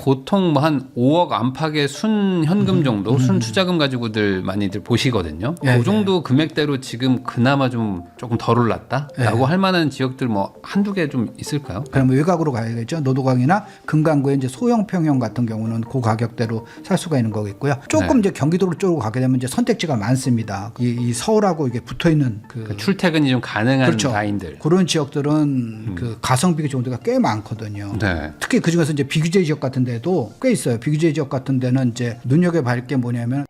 보통 뭐 한 5억 안팎의 순 현금 정도, 순 투자금 가지고들 많이들 보시거든요. 예, 그 정도 금액대로 지금 그나마 좀 조금 덜 올랐다라고 할 만한 지역들 뭐 한두 개 좀 있을까요? 그러면 외곽으로 가야겠죠. 노도강이나 금강구의 이제 소형 평형 같은 경우는 그 가격대로 살 수가 있는 거겠고요. 조금 이제 경기도 쪽으로 가게 되면 이제 선택지가 많습니다. 이 서울하고 이게 붙어 있는 그 출퇴근이 좀 가능한 그렇죠. 라인들. 그런 지역들은 그 가성비가 좋은 데가 꽤 많거든요. 네. 특히 그 중에서 이제 비규제 지역 같은 데도 꽤 있어요. 비규제 지역 같은 데는 이제 눈여겨볼 게 뭐냐면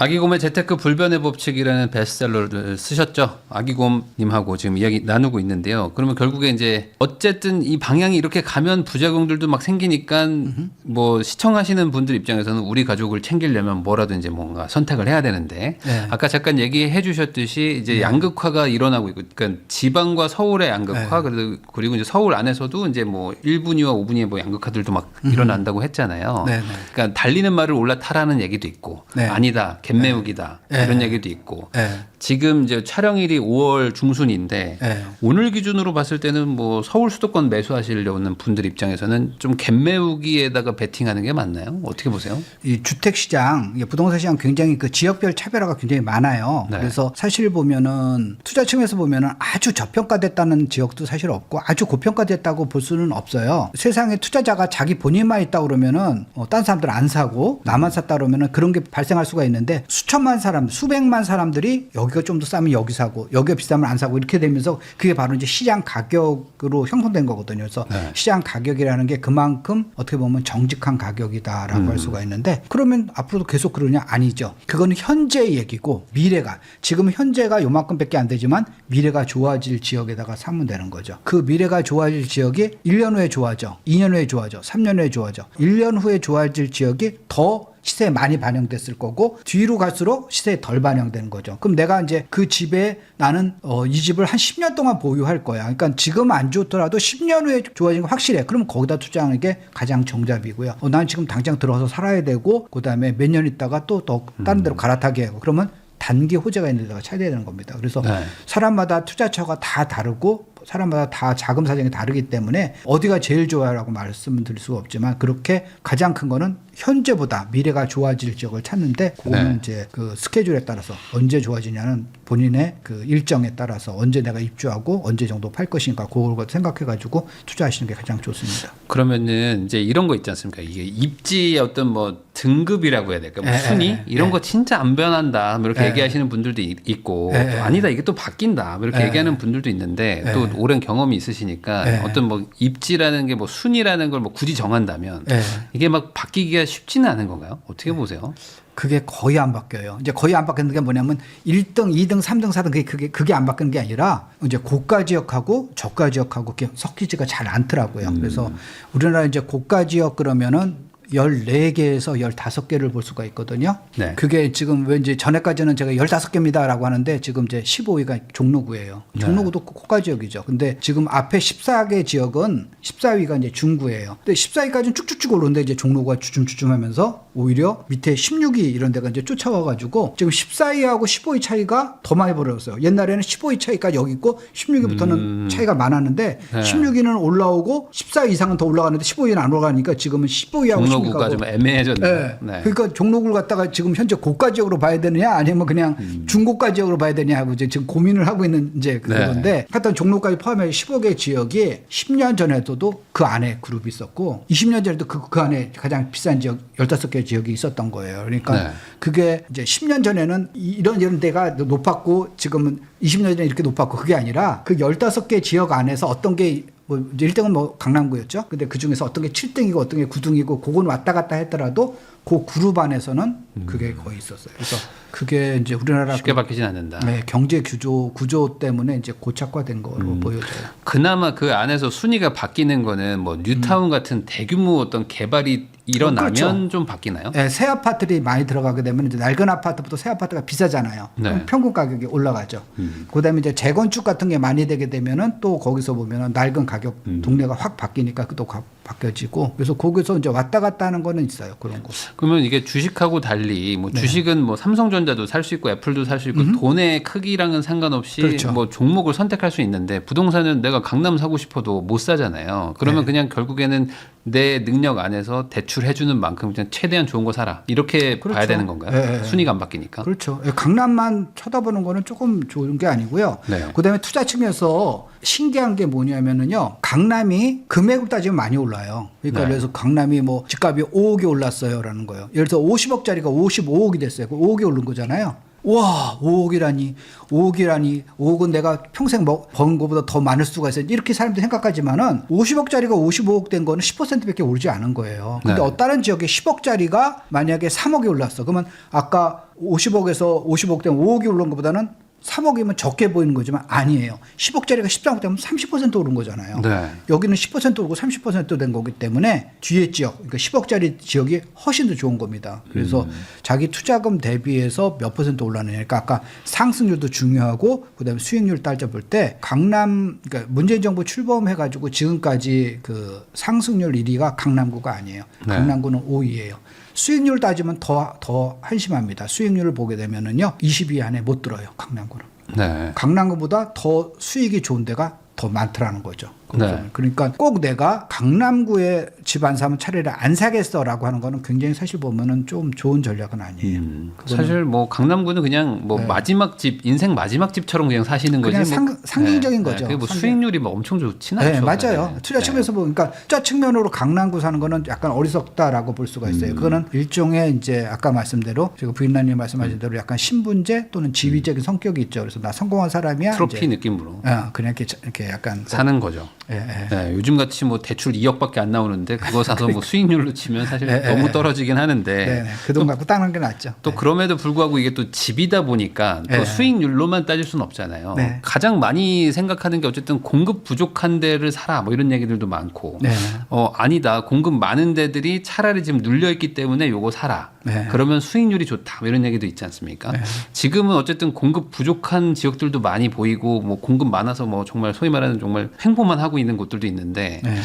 아기곰의 재테크 불변의 법칙이라는 베스트셀러를 쓰셨죠. 아기곰님하고 지금 이야기 나누고 있는데요. 그러면 결국에 이제 어쨌든 이 방향이 이렇게 가면 부작용들도 막 생기니까 뭐 시청하시는 분들 입장에서는 우리 가족을 챙기려면 뭐라도 이제 뭔가 선택을 해야 되는데 네. 아까 잠깐 얘기해 주셨듯이 이제 양극화가 일어나고 있고 그러니까 지방과 서울의 양극화 그리고 이제 서울 안에서도 이제 뭐 1분위와 5분위의 뭐 양극화들도 막 일어난다고 했잖아요. 네, 네. 그러니까 달리는 말을 올라타라는 얘기도 있고 네. 아니다. 갯매우기다 이런 얘기도 있고 지금 이제 촬영일이 5월 중순인데 오늘 기준으로 봤을 때는 뭐 서울 수도권 매수하시려는 분들 입장에서는 좀 갯매우기에다가 베팅하는 게 맞나요? 어떻게 보세요? 이 주택 시장, 부동산 시장 굉장히 그 지역별 차별화가 굉장히 많아요. 네. 그래서 사실 보면은 투자 측면에서 보면은 아주 저평가됐다는 지역도 사실 없고 아주 고평가됐다고 볼 수는 없어요. 세상에 투자자가 자기 본인만 있다 그러면은 딴 사람들 안 사고 나만 샀다 그러면은 그런 게 발생할 수가 있는데 수천만 사람, 수백만 사람들이 여기가 좀 더 싸면 여기 사고 여기가 비싸면 안 사고 이렇게 되면서 그게 바로 이제 시장 가격으로 형성된 거거든요. 그래서 시장 가격이라는 게 그만큼 어떻게 보면 정직한 가격이다라고 할 수가 있는데 그러면 앞으로도 계속 그러냐? 아니죠. 그거는 현재 얘기고 미래가 지금 현재가 요만큼밖에 안 되지만 미래가 좋아질 지역에다가 사면 되는 거죠. 그 미래가 좋아질 지역이 1년 후에 좋아져, 2년 후에 좋아져, 3년 후에 좋아져. 1년 후에 좋아질 지역이 더 시세에 많이 반영됐을 거고 뒤로 갈수록 시세에 덜 반영되는 거죠. 그럼 내가 이제 그 집에 나는 이 집을 한 10년 동안 보유할 거야. 그러니까 지금 안 좋더라도 10년 후에 좋아지는 건 확실해. 그럼 거기다 투자하는 게 가장 정답이고요. 난 지금 당장 들어가서 살아야 되고 그다음에 몇 년 있다가 또 다른 데로 갈아타게 하고 그러면 단기 호재가 있는 데다가 찾아야 되는 겁니다. 그래서 사람마다 투자처가 다 다르고 사람마다 다 자금 사정이 다르기 때문에 어디가 제일 좋아라고 말씀을 드릴 수가 없지만 그렇게 가장 큰 거는 현재보다 미래가 좋아질 지역을 찾는데 그거는 이제 그 스케줄에 따라서 언제 좋아지냐는 본인의 그 일정에 따라서 언제 내가 입주하고 언제 정도 팔 것인가 그걸 생각해 가지고 투자하시는 게 가장 좋습니다. 그러면은 이제 이런 거 있지 않습니까? 이게 입지의 어떤 뭐 등급이라고 해야 될까? 뭐 순위 이런 거 진짜 안 변한다. 뭐 이렇게 얘기하시는 분들도 있고 또 아니다 이게 또 바뀐다. 뭐 이렇게 얘기하는 분들도 있는데 또 오랜 경험이 있으시니까 어떤 뭐 입지라는 게 뭐 순위라는 걸 뭐 굳이 정한다면 이게 막 바뀌기가 쉽지는 않은 건가요? 어떻게 보세요? 그게 거의 안 바뀌어요. 이제 거의 안 바뀌는 게 뭐냐면 1등, 2등, 3등, 4등 그게 안 바뀌는 게 아니라 이제 고가 지역하고 저가 지역하고 섞이지가 잘 않더라고요. 그래서 우리나라 이제 고가 지역 그러면은 14개에서 15개를 볼 수가 있거든요. 네. 그게 지금 왠지 전에까지는 제가 15개입니다라고 하는데 지금 이제 15위가 종로구예요. 종로구도 고가 지역이죠. 근데 지금 앞에 14개 지역은 14위가 이제 중구예요. 근데 14위까지는 쭉쭉쭉 오르는데 이제 종로구가 주춤주춤하면서 오히려 밑에 16위 이런 데가 이제 쫓아와가지고 지금 14위하고 15위 차이가 더 많이 벌어졌어요. 옛날에는 15위 차이까지 여기 있고 16위부터는 차이가 많았는데 16위는 올라오고 14위 이상은 더 올라가는데 15위는 안 올라가니까 지금은 15위하고 종로구가 좀 애매해졌네요. 네. 그러니까 종로구를 갖다가 지금 현재 고가 지역으로 봐야 되느냐 아니면 그냥 중고가 지역으로 봐야 되느냐 하고 이제 지금 고민을 하고 있는 이제 그건데 하여튼 종로까지 포함해 15개 지역이 10년 전에도 그 안에 그룹이 있었고 20년 전에도 그 안에 가장 비싼 지역 15개 지역이 있었던 거예요. 그러니까 그게 이제 10년 전에는 이런 데가 높았고 지금은 20년 전에 이렇게 높았고 그게 아니라 그 15개 지역 안에서 어떤 게 뭐 이제 1등은 뭐 강남구였죠. 근데 그 중에서 어떤 게 7등이고 어떤 게 9등이고 그건 왔다 갔다 했더라도 그 그룹 안에서는 그게 거의 있었어요. 그래서 그게 이제 우리나라 쉽게 바뀌진 않는다. 네, 경제 구조 때문에 이제 고착화된 거로 보여져요. 그나마 그 안에서 순위가 바뀌는 거는 뭐 뉴타운 같은 대규모 어떤 개발이 일어나면 그렇죠. 좀 바뀌나요? 네, 새 아파트들이 많이 들어가게 되면 이제 낡은 아파트부터 새 아파트가 비싸잖아요. 그럼 평균 가격이 올라가죠. 그다음에 이제 재건축 같은 게 많이 되게 되면은 또 거기서 보면은 낡은 가격 동네가 확 바뀌니까 또 바뀌어지고 그래서 거기서 이제 왔다 갔다 하는 거는 있어요. 그런 거. 그러면 이게 주식하고 달리 뭐 주식은 뭐 삼성전자도 살 수 있고 애플도 살 수 있고 돈의 크기랑은 상관없이 그렇죠. 뭐 종목을 선택할 수 있는데 부동산은 내가 강남 사고 싶어도 못 사잖아요. 그러면 그냥 결국에는 내 능력 안에서 대출해주는 만큼 그냥 최대한 좋은 거 사라 이렇게 그렇죠. 봐야 되는 건가요? 네. 순위가 안 바뀌니까. 그렇죠. 강남만 쳐다보는 거는 조금 좋은 게 아니고요. 네. 그다음에 투자 측면에서 신기한 게 뭐냐면은요. 강남이 금액을 따지면 많이 올라요. 그러니까 네. 그래서 강남이 뭐 집값이 5억이 올랐어요라는 거예요. 예를 들어서 50억짜리가 55억이 됐어요. 5억이 오른 거잖아요. 와, 5억이라니. 5억은 내가 평생 번 거보다 더 많을 수가 있어요. 이렇게 사람들이 생각하지만은 50억짜리가 55억 된 거는 10%밖에 오르지 않은 거예요. 근데 네. 다른 지역에 10억짜리가 만약에 3억이 올랐어. 그러면 아까 50억에서 50억 되면 5억이 오른 것보다는 3억이면 적게 보이는 거지만 아니에요. 10억짜리가 13억 되면 30% 오른 거잖아요. 네. 여기는 10% 오르고 30%된 거기 때문에 뒤에 지역, 그러니까 10억짜리 지역이 훨씬 더 좋은 겁니다. 그래서 자기 투자금 대비해서 몇 % 올랐느냐. 그러니까 아까 상승률도 중요하고 그다음에 수익률 따져볼 때 강남, 그러니까 문재인 정부 출범해가지고 지금까지 그 상승률 1위가 강남구가 아니에요. 네. 강남구는 5위예요. 수익률 따지면 더 한심합니다. 수익률을 보게 되면은요, 20위 안에 못 들어요. 강남구는. 네. 강남구보다 더 수익이 좋은 데가 더 많더라는 거죠. 네. 그러니까 꼭 내가 강남구에 집 안 사면 차라리 안 사겠어라고 하는 거는 굉장히 사실 보면은 좀 좋은 전략은 아니에요. 사실 뭐 강남구는 그냥 뭐 마지막 집 인생 마지막 집처럼 그냥 사시는 거지. 그냥 뭐. 상징적인 거죠. 그게 뭐 상징. 수익률이 뭐 엄청 좋진 네, 않죠. 맞아요. 네. 투자 측면에서 보니까 투자 측면으로 강남구 사는 거는 약간 어리석다라고 볼 수가 있어요. 그거는 일종의 이제 아까 말씀대로 제가 부인란님 말씀하신 대로 약간 신분제 또는 지위적인 성격이 있죠. 그래서 나 성공한 사람이야. 트로피 이제. 느낌으로 그냥 이렇게 약간 사는 거죠. 예, 예. 네, 요즘 같이 뭐 대출 2억밖에 안 나오는데 그거 사서 뭐 수익률로 치면 사실 너무 떨어지긴 하는데 네, 그 돈 갖고 따는 게 낫죠. 또 그럼에도 불구하고 이게 또 집이다 보니까 또 네. 수익률로만 따질 수는 없잖아요. 네. 가장 많이 생각하는 게 어쨌든 공급 부족한 데를 사라 뭐 이런 얘기들도 많고 네. 아니다 공급 많은 데들이 차라리 지금 눌려 있기 때문에 요거 사라. 네. 그러면 수익률이 좋다 뭐 이런 얘기도 있지 않습니까? 지금은 어쨌든 공급 부족한 지역들도 많이 보이고 뭐 공급 많아서 뭐 정말 소위 말하는 정말 횡보만 하고 있는 곳들도 있는데 네.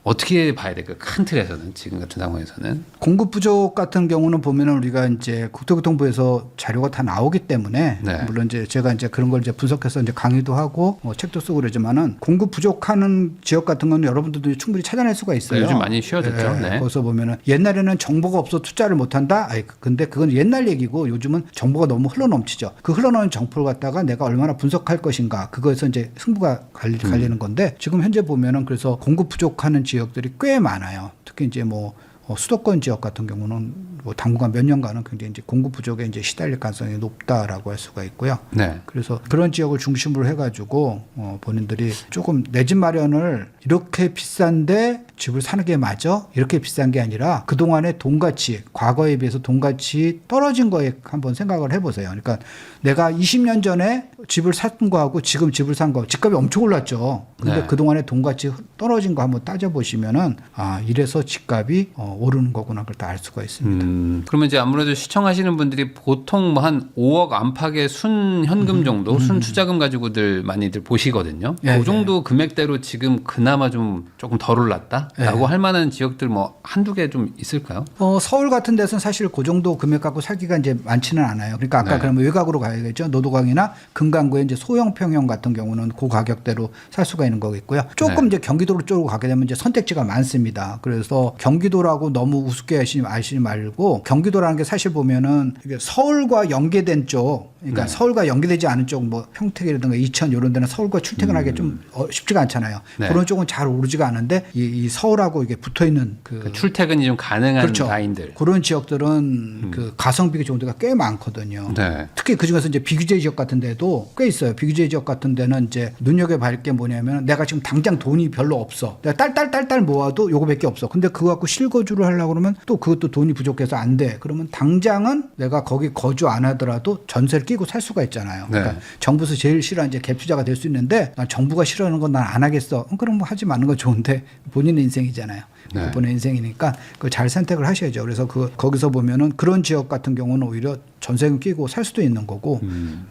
어떻게 봐야 될까요? 큰 틀에서는 지금 같은 상황에서는. 공급 부족 같은 경우는 보면은 우리가 이제 국토교통부에서 자료가 다 나오기 때문에 네. 물론 이제 제가 이제 그런 걸 이제 분석해서 이제 강의도 하고 책도 쓰고 그러지만은 공급 부족하는 지역 같은 건 여러분들도 충분히 찾아낼 수가 있어요. 요즘 많이 쉬워졌죠. 네. 네. 거기서 보면은 옛날에는 정보가 없어 투자를 못 한다. 근데 그건 옛날 얘기고 요즘은 정보가 너무 흘러넘치죠. 그 흘러넘는 정보를 갖다가 내가 얼마나 분석할 것인가 그거에서 이제 승부가 갈리는 건데 지금 현재 보면은 그래서 공급 부족하는 지역들이 꽤 많아요. 특히 이제 뭐 수도권 지역 같은 경우는 뭐 당분간 몇 년간은 굉장히 이제 공급 부족에 이제 시달릴 가능성이 높다라고 할 수가 있고요. 네. 그래서 그런 지역을 중심으로 해가지고 본인들이 조금 내 집 마련을 이렇게 비싼데 집을 사는 게 맞아? 이렇게 비싼 게 아니라 그동안의 돈 가치, 과거에 비해서 돈 가치 떨어진 거에 한번 생각을 해보세요. 그러니까 내가 20년 전에 집을 산 거하고 지금 집을 산 거, 집값이 엄청 올랐죠. 근데 네. 그동안의 돈 가치 떨어진 거 한번 따져보시면은 이래서 집값이 오르는 거구나 그걸 다 알 수가 있습니다. 그러면 이제 아무래도 시청하시는 분들이 보통 뭐 한 5억 안팎의 순 현금 정도, 순 투자금 가지고들 많이들 보시거든요. 예, 그 정도 금액대로 지금 그나마 좀 조금 덜 올랐다라고 할 만한 지역들 뭐 한두 개 좀 있을까요? 서울 같은 데서는 사실 그 정도 금액 갖고 살기가 이제 많지는 않아요. 그러니까 아까 네. 그러면 외곽으로 가야겠죠. 노도강이나 금강구의 이제 소형 평형 같은 경우는 그 가격대로 살 수가 있는 거겠고요. 조금 네. 이제 경기도로 쪽으로 가게 되면 이제 선택지가 많습니다. 그래서 경기도라고 너무 우습게 아시지 말고 경기도라는 게 사실 보면은 이게 서울과 연계된 쪽, 그러니까 네. 서울과 연계되지 않은 쪽 뭐 평택이라든가 이천 이런 데는 서울과 출퇴근하기 좀 쉽지가 않잖아요. 네. 그런 쪽은 잘 오르지가 않은데 이 서울하고 이게 붙어 있는 그 출퇴근이 좀 가능한 그렇죠. 라인들. 그런 지역들은 그 가성비가 좋은 데가 꽤 많거든요. 네. 특히 그 중에서 이제 비규제 지역 같은 데도 꽤 있어요. 비규제 지역 같은 데는 이제 눈여겨볼 게 뭐냐면 내가 지금 당장 돈이 별로 없어. 내가 딸 모아도 요거밖에 없어. 근데 그거 갖고 실거주를 하려고 그러면 또 그것도 돈이 부족해서 안 돼. 그러면 당장은 내가 거기 거주 안 하더라도 전세를 끼고 살 수가 있잖아요. 그러니까 네. 정부에서 제일 싫어하는 이제 갭 투자가 될 수 있는데 난 정부가 싫어하는 건 난 안 하겠어. 그럼 뭐 하지 마는 거 좋은데 본인의 인생이잖아요. 네. 그분의 인생이니까 그 잘 선택을 하셔야죠. 그래서 거기서 보면은 그런 지역 같은 경우는 오히려 전세금 끼고 살 수도 있는 거고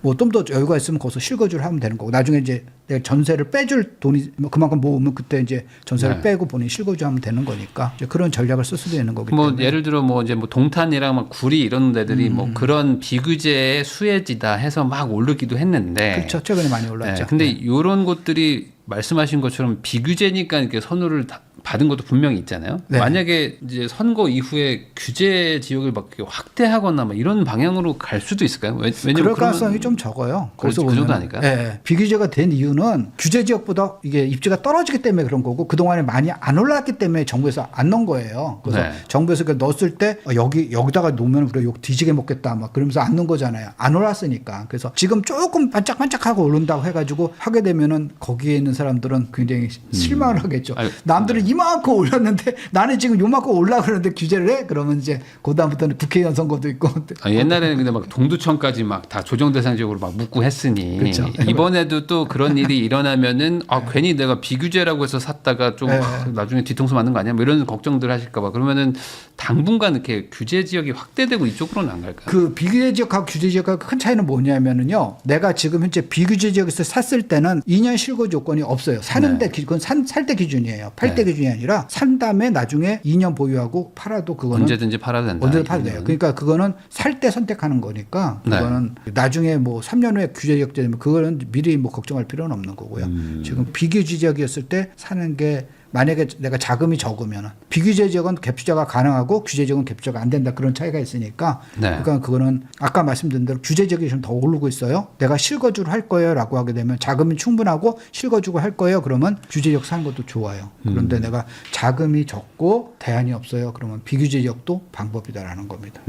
뭐 좀 더 여유가 있으면 거기서 실거주를 하면 되는 거고 나중에 이제 내가 전세를 빼줄 돈이 그만큼 모으면 그때 이제 전세를 네. 빼고 본인이 실거주하면 되는 거니까 이제 그런 전략을 쓸 수도 있는 거기 뭐 때문에 예를 들어 뭐 이제 뭐 동탄이랑 막 구리 이런 데들이 뭐 그런 비규제의 수혜지다 해서 막 오르기도 했는데 그렇죠. 최근에 많이 올랐죠. 네, 근데 이런 곳들이 말씀하신 것처럼 비규제니까 이렇게 선호를 받은 것도 분명히 있잖아요. 네. 만약에 이제 선거 이후에 규제 지역을 막 이렇게 확대하거나 막 이런 방향으로 갈 수도 있을까요? 왜냐면 그럴 가능성이 좀 적어요. 그래서 그 정도 아닐까요? 예, 비규제가 된 이유는 규제 지역보다 이게 입지가 떨어지기 때문에 그런 거고 그 동안에 많이 안 올랐기 때문에 정부에서 안 넣은 거예요. 그래서 네. 정부에서 그 넣었을 때 여기다가 놓으면 우리가 욕 뒤지게 먹겠다 막 그러면서 안 넣은 거잖아요. 안 올랐으니까. 그래서 지금 조금 반짝반짝하고 오른다고 해가지고 하게 되면은 거기에 있는 사람들은 굉장히 실망을 하겠죠. 아니, 남들은 이만큼 올랐는데 나는 지금 요만큼 올라 그러는데 규제를 해? 그러면 이제 그다음부터는 국회의원 선거도 있고. 옛날에는 근데 막 동두천까지 막 다 조정 대상 지역으로 막 묻고 했으니 그렇죠. 이번에도 또 그런 일이 일어나면은 괜히 내가 비규제라고 해서 샀다가 좀 네. 나중에 뒤통수 맞는 거 아니야? 뭐 이런 걱정들 하실까봐 그러면은 당분간 이렇게 규제 지역이 확대되고 이쪽으로는 안 갈까요? 그 비규제 지역하고 규제 지역하고 큰 차이는 뭐냐면은요. 내가 지금 현재 비규제 지역에서 샀을 때는 2년 실거 조건이 없어요. 사는데 그건 살 때 기준이에요. 팔 때 기준이 아니라 산 다음에 나중에 2년 보유하고 팔아도 그거는 언제든지 팔아도 된다. 언제든 팔아도 돼요. 그러니까 그거는 살 때 선택하는 거니까 그거는 나중에 뭐 3년 후에 규제 지역 되면 그거는 미리 뭐 걱정할 필요는 없는 거고요. 지금 비규제 지역이었을 때 사는 게 만약에 내가 자금이 적으면 비규제 지역은 갭 투자가 가능하고 규제 지역은 갭 투자가 안 된다 그런 차이가 있으니까 그러니까 그거는 아까 말씀드린 대로 규제 지역이 좀 더 오르고 있어요. 내가 실거주를 할 거예요라고 하게 되면 자금이 충분하고 실거주를 할 거예요. 그러면 규제 지역 사는 것도 좋아요. 그런데 내가 자금이 적고 대안이 없어요. 그러면 비규제 지역도 방법이다라는 겁니다.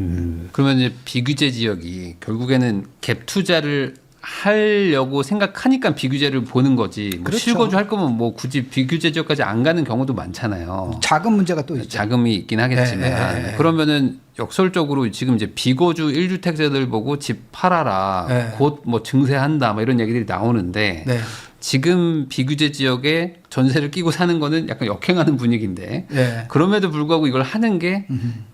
그러면 이제 비규제 지역이 결국에는 갭 투자를 하려고 생각하니까 비규제를 보는 거지. 뭐 그렇죠. 실거주 할 거면 뭐 굳이 비규제 지역까지 안 가는 경우도 많잖아요. 자금 문제가 또 있죠. 자금이 있긴 하겠지만 그러면은 역설적으로 지금 이제 비거주 1주택자들 보고 집 팔아라. 곧 뭐 증세한다. 뭐 이런 얘기들이 나오는데 지금 비규제 지역에 전세를 끼고 사는 거는 약간 역행하는 분위기인데 그럼에도 불구하고 이걸 하는 게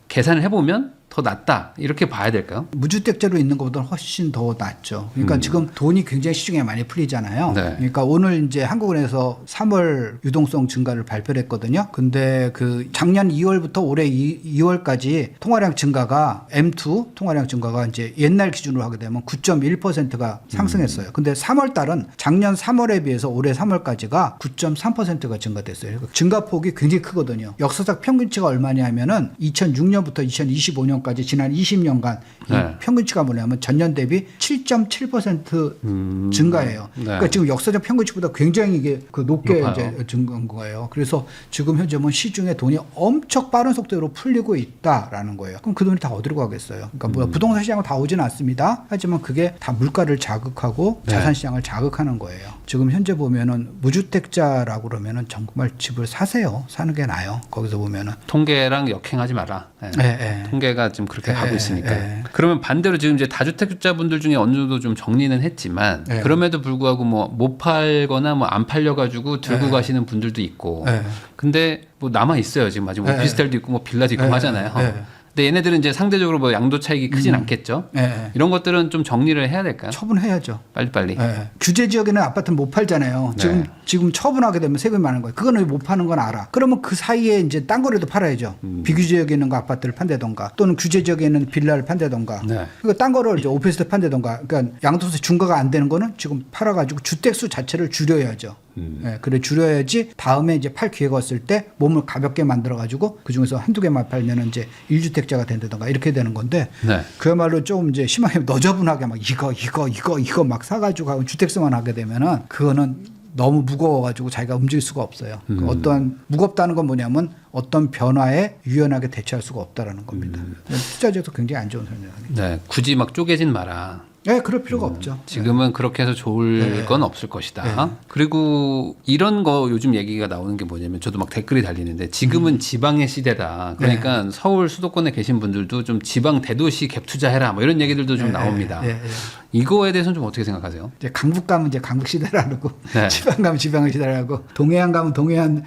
계산을 해보면 더 낫다 이렇게 봐야 될까요? 무주택자로 있는 것보다는 훨씬 더 낫죠. 그러니까 지금 돈이 굉장히 시중에 많이 풀리잖아요. 그러니까 오늘 이제 한국은행에서 3월 유동성 증가를 발표를 했거든요. 근데 그 작년 2월부터 올해 2월까지 통화량 증가가 M2 통화량 증가가 이제 옛날 기준으로 하게 되면 9.1%가 상승했어요. 근데 3월 달은 작년 3월에 비해서 올해 3월까지가 9.3%가 증가됐어요. 그러니까 증가폭이 굉장히 크거든요. 역사적 평균치가 얼마냐 하면은 2006년부터 2025년까지 지난 20년간 이 평균치가 뭐냐면 전년 대비 7.7% 증가해요. 그러니까 지금 역사적 평균치보다 굉장히 이게 그 높게 이제 증가한 거예요. 그래서 지금 현재 뭐 시중에 돈이 엄청 빠른 속도로 풀리고 있다라는 거예요. 그럼 그 돈이 다 어디로 가겠어요? 그러니까 뭐 부동산 시장은 다 오지는 않습니다. 하지만 그게 다 물가를 자극하고 자산 시장을 자극하는 거예요. 지금 현재 보면은 무주택자라고 그러면은 정말 집을 사세요. 사는 게 나아요. 거기서 보면은 통계랑 역행하지 마라. 통계가 지금 그렇게 가고 있으니까. 그러면 반대로 지금 이제 다주택자분들 중에 어느 정도 좀 정리는 했지만 그럼에도 불구하고 뭐 못 팔거나 뭐 안 팔려가지고 들고 가시는 분들도 있고. 근데 뭐 남아 있어요. 지금 아직 뭐 오피스텔도 있고 뭐 빌라도 있고 하잖아요. 근데 얘네들은 이제 상대적으로 뭐 양도 차익이 크진 않겠죠. 이런 것들은 좀 정리를 해야 될까요? 처분해야죠. 빨리빨리. 규제 지역에는 아파트는 못 팔잖아요. 지금 처분하게 되면 세금이 많은 거예요. 그거는 못 파는 건 알아. 그러면 그 사이에 이제 딴 거라도 팔아야죠. 비규제 지역에 있는 거 아파트를 판다던가 또는 규제 지역에 있는 빌라를 판다던가. 그러니까 딴 거를 이제 오피스텔 판다던가. 그러니까 양도세 중과가 안 되는 거는 지금 팔아가지고 주택수 자체를 줄여야죠. 그래 줄여야지 다음에 이제 팔 기회가 왔을 때 몸을 가볍게 만들어가지고 그 중에서 한두 개만 팔면은 이제 1주택자가 된다던가 이렇게 되는 건데 그야말로 좀 이제 심하게 너저분하게 막 이거 막 사가지고 하고 주택수만 하게 되면은 그거는 너무 무거워가지고 자기가 움직일 수가 없어요. 어떤 무겁다는 건 뭐냐면 어떤 변화에 유연하게 대처할 수가 없다라는 겁니다. 투자지역도 굉장히 안 좋은 설명입니다. 굳이 막 쪼개진 마라. 네, 그럴 필요가 없죠. 지금은 그렇게 해서 좋을 건 없을 것이다. 그리고 이런 거 요즘 얘기가 나오는 게 뭐냐면 저도 막 댓글이 달리는데 지금은 지방의 시대다. 그러니까 서울 수도권에 계신 분들도 좀 지방 대도시 갭 투자해라. 뭐 이런 얘기들도 좀 나옵니다. 이거에 대해서는 좀 어떻게 생각하세요? 이제 강북 가면 이제 강북 시대라 그러고 네. 지방 가면 지방의 시대라 그러고 동해안 가면 동해안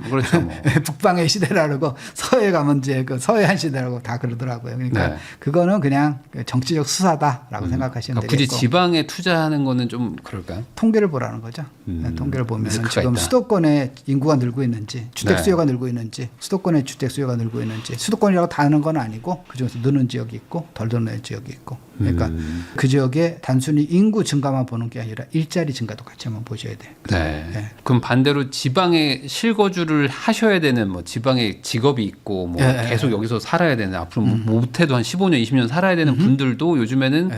그렇죠. 뭐. 북방의 시대라 그러고 서해 가면 이제 그 서해안 시대라고 다 그러더라고요. 그러니까 네. 그거는 그냥 정치적 수사다라고 생각하시면 그러니까 굳이 되겠고. 지방에 투자하는 거는 좀 그럴까요? 통계를 보라는 거죠. 통계를 보면 리스크가 지금 있다. 수도권의 인구가 늘고 있는지 주택 네. 수요가 늘고 있는지 수도권의 주택 수요가 늘고 있는지 수도권이라고 다 하는 건 아니고 그중에서 느는 지역이 있고 덜 느는 지역이 있고 그러니까 그 지역에 단순히 인구 증가만 보는 게 아니라 일자리 증가도 같이 한번 보셔야 돼요. 네. 네. 그럼 반대로 지방에 실거주를 하셔야 되는 뭐 지방에 직업이 있고 뭐 계속 여기서 살아야 되는 앞으로 못해도 한 15년, 20년 살아야 되는 분들도 요즘에는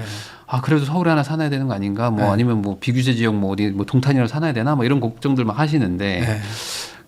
아 그래도 서울에 하나 사놔야 되는 거 아닌가 뭐 아니면 뭐 비규제 지역 뭐 어디 뭐 동탄이라도 사놔야 되나 뭐 이런 걱정들 막 하시는데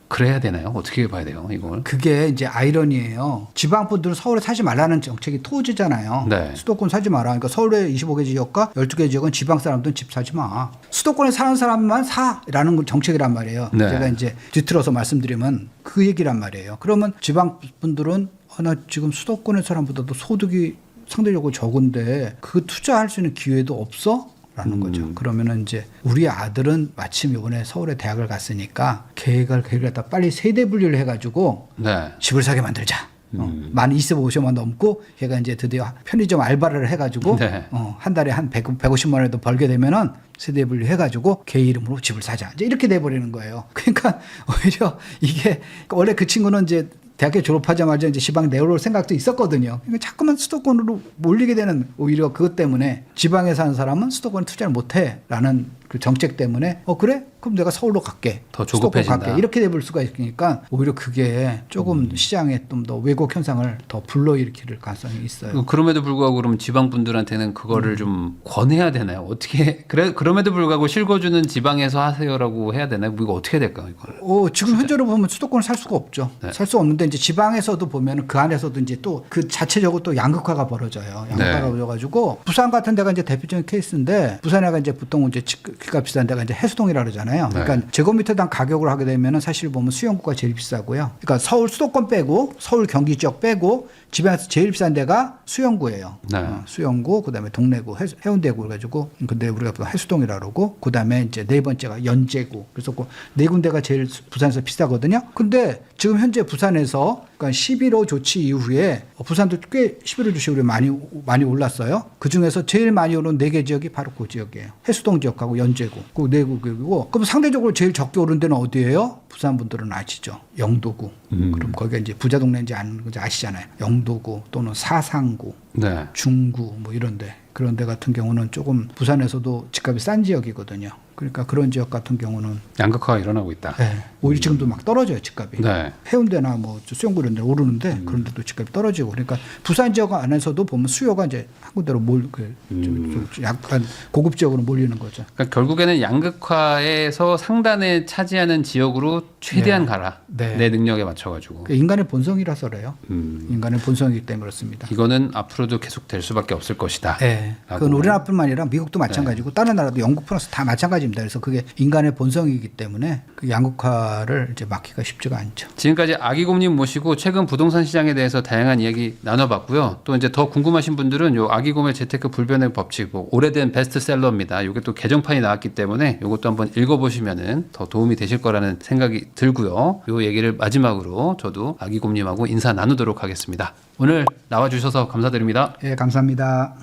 그래야 되나요? 어떻게 봐야 돼요, 이걸? 그게 이제 아이러니예요. 지방 분들은 서울에 사지 말라는 정책이 토지잖아요. 네. 수도권 사지 마라. 그러니까 서울에 25개 지역과 12개 지역은 지방 사람들은 집 사지 마. 수도권에 사는 사람만 사라는 정책이란 말이에요. 네. 제가 이제 뒤틀어서 말씀드리면 그 얘기란 말이에요. 그러면 지방 분들은 나 지금 수도권의 사람보다도 소득이 상대적으로 적은데 그 투자할 수 있는 기회도 없어? 라는 거죠. 그러면은 이제 우리 아들은 마침 이번에 서울에 대학을 갔으니까 계획을 갖다 빨리 세대 분리를 해가지고 네. 집을 사게 만들자. 만 25세만 넘고 걔가 이제 드디어 편의점 알바를 해가지고 네. 한 달에 한 150만 원에도 벌게 되면은 세대 분리 해가지고 걔 이름으로 집을 사자. 이제 이렇게 돼버리는 거예요. 그러니까 오히려 이게 원래 그 친구는 이제 대학교 졸업하자마자 이제 지방 내려올 생각도 있었거든요. 그러니까 자꾸만 수도권으로 몰리게 되는 오히려 그것 때문에 지방에 사는 사람은 수도권에 투자를 못해라는 그 정책 때문에 그래? 그럼 내가 서울로 갈게. 더 수도권 조급해진다. 갈게. 이렇게 돼볼 수가 있으니까 오히려 그게 조금 시장에 좀 더 왜곡 현상을 더 불러일으킬 가능성이 있어요. 그럼에도 불구하고 그럼 지방 분들한테는 그거를 좀 권해야 되나요? 어떻게 그럼에도 불구하고 실거주는 지방에서 하세요라고 해야 되나요? 이거 어떻게 될까요, 이거? 지금 현재로 보면 수도권을 살 수가 없죠. 네. 살 수 없는데 이제 지방에서도 보면 그 안에서도 이제 또 그 자체적으로 또 양극화가 벌어져요. 양극화가 벌어져가지고 부산 같은 데가 이제 대표적인 케이스인데 부산에가 이제 보통 이제 집값 비싼 데가 이제 해수동이라 그러잖아요. 그러니까 제곱미터당 가격을 하게 되면은 사실 보면 수용구가 제일 비싸고요. 그러니까 서울 수도권 빼고 서울 경기 지역 빼고 지방에서 제일 비싼 데가 수영구예요. 네. 수영구, 그다음에 동래구, 해운대구 그래가지고 근데 우리가 보통 해수동이라 그러고 그다음에 이제 네 번째가 연제구. 그래서 그 네 군데가 제일 부산에서 비싸거든요. 근데 지금 현재 부산에서 그러니까 11호 조치 이후에 부산도 꽤 11호 조치 우리 많이 올랐어요. 그 중에서 제일 많이 오른 4개 지역이 바로 그 지역이에요. 해수동 지역하고 연제구, 그 네 구역이고. 그럼 상대적으로 제일 적게 오른 데는 어디예요? 부산 분들은 아시죠? 영도구. 그럼 거기가 이제 부자 동네인지 아는 건지 아시잖아요. 영도구 또는 사상구, 네. 중구 뭐 이런데 그런 데 같은 경우는 조금 부산에서도 집값이 싼 지역이거든요. 그러니까 그런 지역 같은 경우는 양극화가 일어나고 있다. 오히려 지금도 막 떨어져요 집값이. 네. 해운대나 뭐 수영구 이런 데 오르는데 그런 데도 집값이 떨어지고 그러니까 부산 지역 안에서도 보면 수요가 이제 한 군데로 좀 약간 고급 지역으로 몰리는 거죠. 그러니까 결국에는 양극화에서 상단에 차지하는 지역으로 최대한 가라. 네. 내 능력에 맞춰가지고. 그러니까 인간의 본성이라서 그래요. 인간의 본성이기 때문에 그렇습니다. 이거는 앞으로도 계속 될 수밖에 없을 것이다. 네. 그건 우리나라뿐만 아니라 미국도 마찬가지고 다른 나라도 영국, 프랑스 다 마찬가지입니다. 그래서 그게 인간의 본성이기 때문에 그 양극화를 이제 막기가 쉽지가 않죠. 지금까지 아기곰님 모시고 최근 부동산 시장에 대해서 다양한 이야기 나눠봤고요. 또 이제 더 궁금하신 분들은 요 아기곰의 재테크 불변의 법칙, 뭐 오래된 베스트셀러입니다. 이게 또 개정판이 나왔기 때문에 이것도 한번 읽어보시면은 더 도움이 되실 거라는 생각이 들고요. 요 얘기를 마지막으로 저도 아기곰님하고 인사 나누도록 하겠습니다. 오늘 나와주셔서 감사드립니다. 예, 감사합니다.